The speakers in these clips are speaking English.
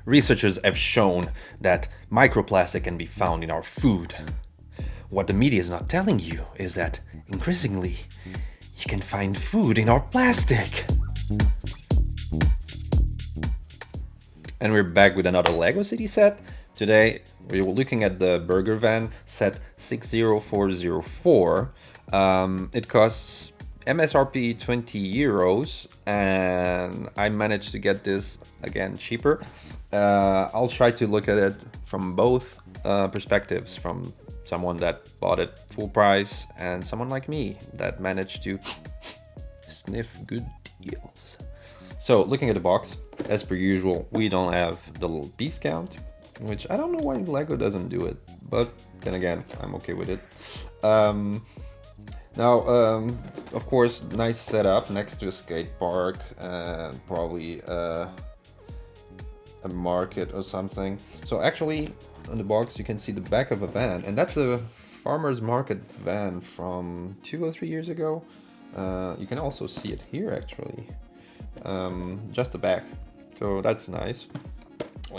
Researchers have shown that microplastic can be found in our food. What the media is not telling you is that increasingly you can find food in our plastic. And we're back with another LEGO City set. Today we're looking at the burger van set 60404. It costs MSRP 20 euros, and I managed to get this again cheaper. I'll try to look at it from both perspectives, from someone that bought it full price and someone like me that managed to sniff good deals. So looking at the box, as per usual, we don't have the little piece count, which I don't know why LEGO doesn't do it, but then again, I'm okay with it. Now, of course, nice setup next to a skate park and probably a market or something. So actually, on the box you can see the back of a van, and that's a farmer's market van from 2 or 3 years ago. You can also see it here actually, just the back, so that's nice.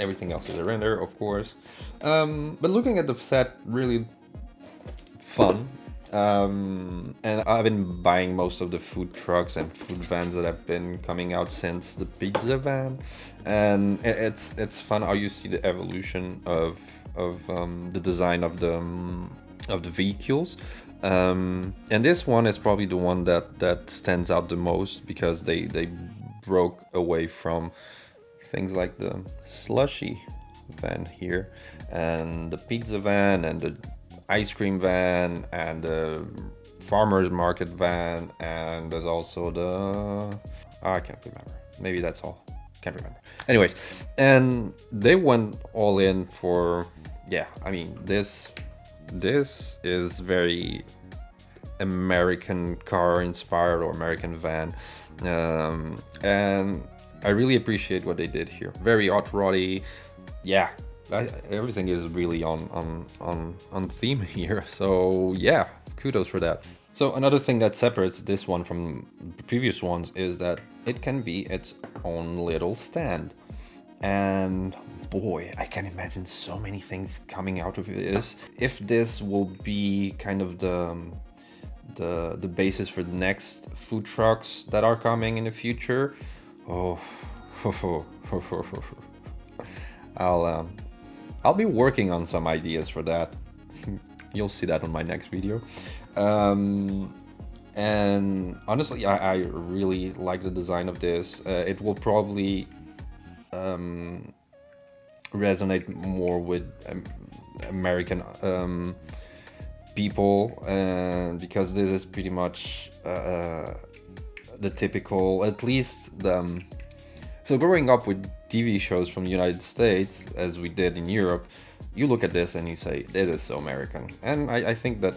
Everything else is a render, of course, but looking at the set, really fun. And I've been buying most of the food trucks and food vans that have been coming out since the pizza van, and it's fun how you see the evolution of the design of the vehicles. And this one is probably the one that stands out the most, because they broke away from things like the slushy van here, and the pizza van, and the ice cream van, and the farmer's market van, and there's also the I can't remember, maybe that's all, can't remember. Anyways, and they went all in for, yeah, I mean, this is very American car inspired, or American van, and I really appreciate what they did here. Very hot roddy, yeah. Everything is really on theme here, so yeah, kudos for that. So another thing that separates this one from the previous ones is that it can be its own little stand, and boy, I can imagine so many things coming out of this. If this will be kind of the basis for the next food trucks that are coming in the future, I'll be working on some ideas for that. You'll see that on my next video. And honestly, I really like the design of this. It will probably resonate more with American people, because this is pretty much the typical, at least the... So growing up with TV shows from the United States, as we did in Europe, you look at this and you say, this is so American. And I think that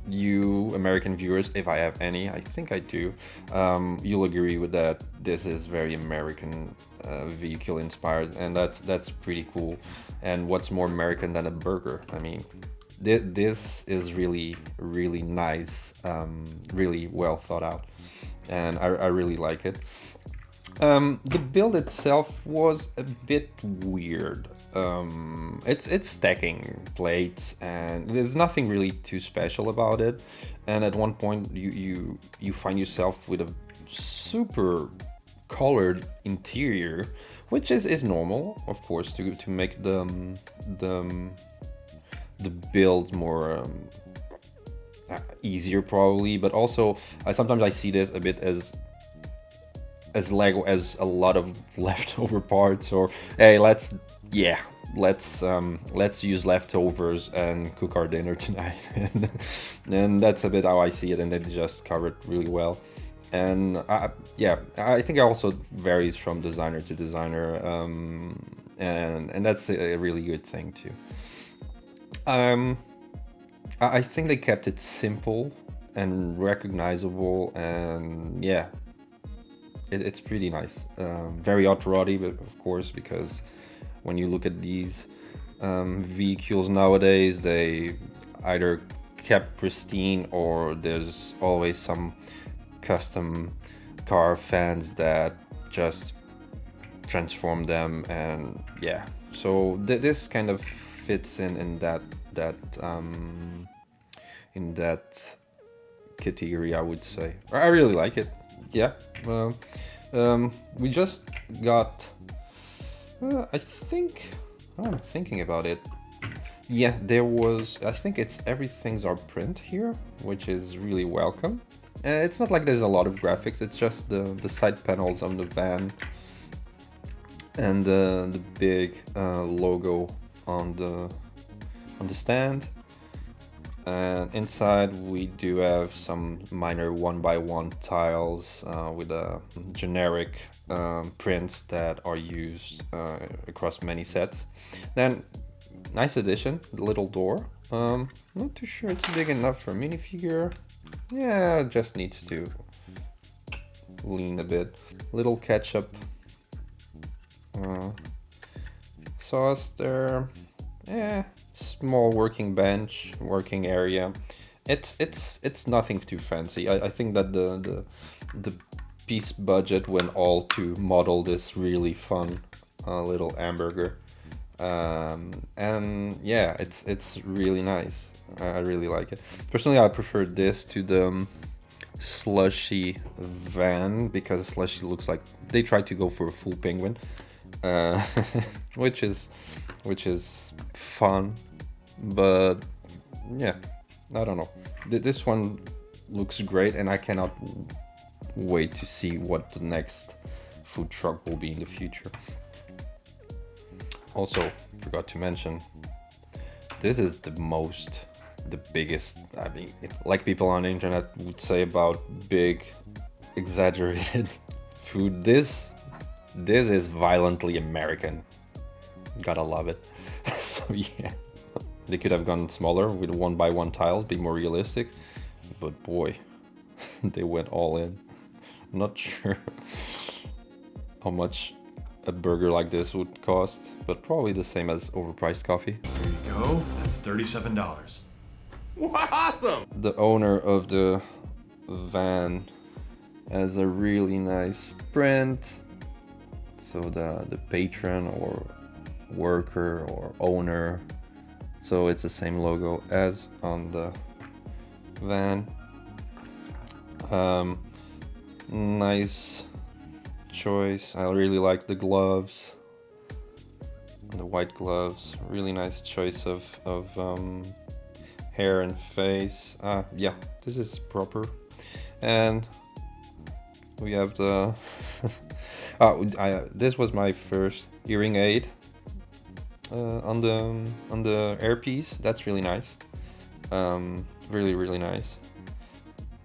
you American viewers, if I have any, I think I do, you'll agree with that. This is very American vehicle inspired, and that's pretty cool. And what's more American than a burger? I mean, this is really, really nice, really well thought out, and I really like it. The build itself was a bit weird. It's stacking plates, and there's nothing really too special about it. And at one point, you find yourself with a super colored interior, which is normal, of course, to make the build more easier, probably. But also, sometimes I see this a bit as LEGO as a lot of leftover parts, or hey, let's use leftovers and cook our dinner tonight. And that's a bit how I see it, and they just cover it really well. And I think it also varies from designer to designer, and that's a really good thing too. I think they kept it simple and recognizable, and yeah, it's pretty nice. Very hot roddy, but of course, because when you look at these vehicles nowadays, they either kept pristine, or there's always some custom car fans that just transform them, and yeah. So this kind of fits in that in that category, I would say. I really like it. Yeah. We just got. I think. I'm thinking about it. Yeah, there was. I think it's everything's our print here, which is really welcome. It's not like there's a lot of graphics. It's just the side panels on the van and the big logo on the stand. And inside we do have some minor 1x1 tiles with generic prints that are used across many sets. Then, nice addition, the little door. Not too sure it's big enough for a minifigure. Yeah, it just needs to lean a bit. Little ketchup sauce there. Yeah, small working bench, working area. It's nothing too fancy. I think that the piece budget went all to model this really fun little hamburger. And yeah, it's really nice. I really like it. Personally, I prefer this to the slushy van, because slushy looks like they tried to go for a full penguin, which is fun, but yeah, I don't know. This one looks great, and I cannot wait to see what the next food truck will be in the future. Also, forgot to mention, this is the biggest, I mean, like people on the internet would say about big, exaggerated food, this is violently American. Gotta love it. So yeah, they could have gone smaller with 1x1 tiles, be more realistic, but boy, they went all in. Not sure how much a burger like this would cost, but probably the same as overpriced coffee. There you go. That's $37. Awesome! The owner of the van has a really nice print. So the patron or worker or owner. So it's the same logo as on the van. Nice choice. I really like the gloves. The white gloves. Really nice choice of hair and face. Yeah, this is proper. And we have the this was my first hearing aid on the earpiece. That's really nice. Really nice.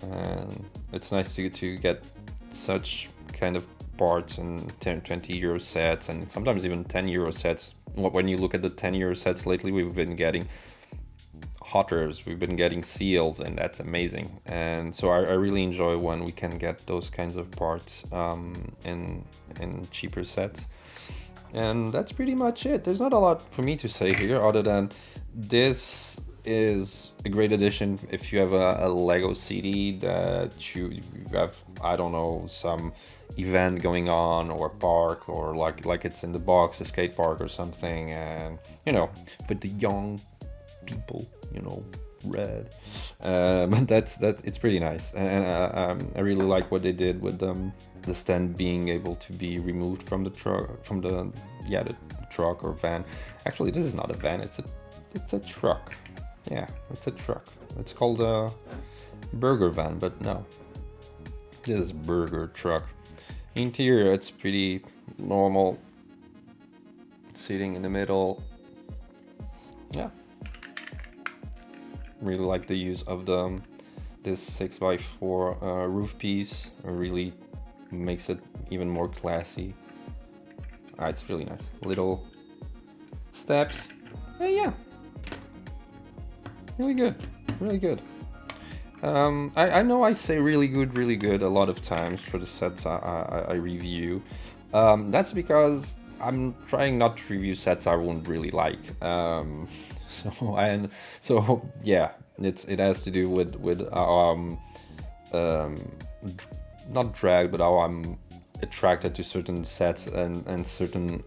And it's nice to get such kind of parts in 10-20 euro sets, and sometimes even 10 euro sets. When you look at the 10 euro sets lately, we've been getting hotters, we've been getting seals, and that's amazing. And so I really enjoy when we can get those kinds of parts in cheaper sets. And that's pretty much it. There's not a lot for me to say here other than this is a great addition if you have a Lego city that you have, I don't know, some event going on, or park, or like it's in the box, a skate park or something, and for the young people, red. That's it's pretty nice, and I really like what they did with the stand being able to be removed from the truck, the truck or van. Actually, this is not a van, it's a truck. Yeah, it's a truck. It's called a burger van, but no, this is burger truck. Interior, it's pretty normal. Seating in the middle. Yeah, really like the use of this 6x4 roof piece. It really makes it even more classy. It's really nice. Little steps. Yeah. Really good. I know I say really good a lot of times for the sets I review. That's because I'm trying not to review sets I won't really like. So yeah, it has to do with not drag, but how I'm attracted to certain sets and certain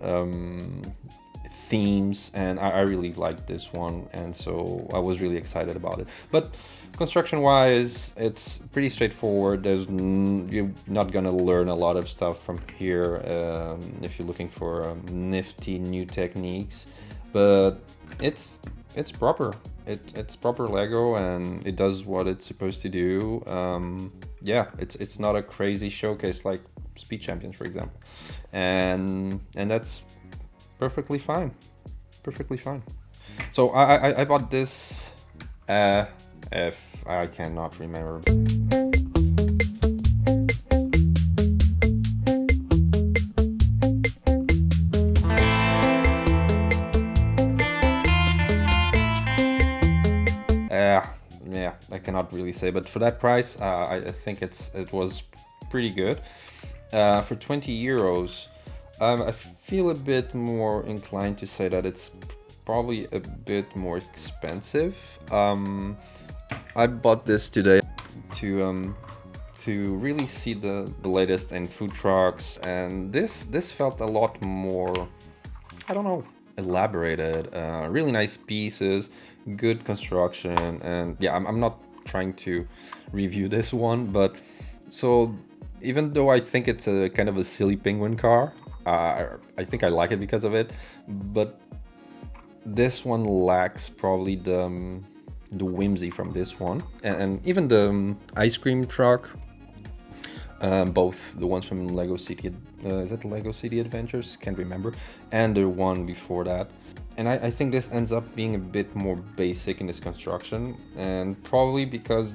themes, and I really liked this one, and so I was really excited about it. But construction wise, it's pretty straightforward. You're not gonna learn a lot of stuff from here if you're looking for nifty new techniques, but it's proper. It's proper Lego, and it does what it's supposed to do. Yeah, it's not a crazy showcase like Speed Champions, for example, and that's perfectly fine. Perfectly fine. So I bought this if I cannot remember. Yeah, I cannot really say, but for that price, I think it was pretty good. For 20 euros, I feel a bit more inclined to say that it's probably a bit more expensive. I bought this today to really see the latest in food trucks, and this felt a lot more, I don't know, elaborated. Really nice pieces, good construction, and yeah, I'm not trying to review this one, but so even though I think it's a kind of a silly penguin car, I think I like it because of it, but this one lacks probably the whimsy from this one, and even the ice cream truck, both the ones from Lego City, is that Lego City Adventures? Can't remember, and the one before that. And I think this ends up being a bit more basic in this construction, and probably because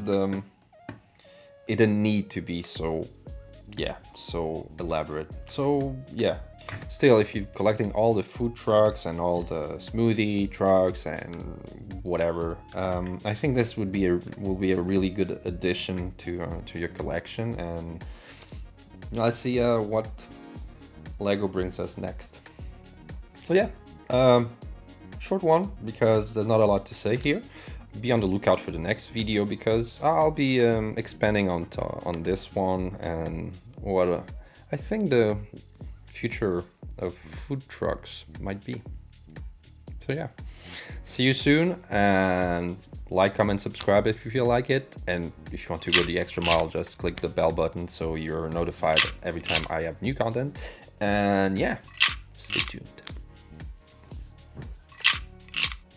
it didn't need to be so elaborate. So yeah, still, if you're collecting all the food trucks and all the smoothie trucks and whatever, I think this will be a really good addition to your collection. And let's see what Lego brings us next. So yeah, short one because there's not a lot to say here. Be on the lookout for the next video because I'll be expanding on this one and what I think the future of food trucks might be. So yeah, see you soon, and like, comment, subscribe if you feel like it, and if you want to go the extra mile, just click the bell button so you're notified every time I have new content. And yeah, stay tuned.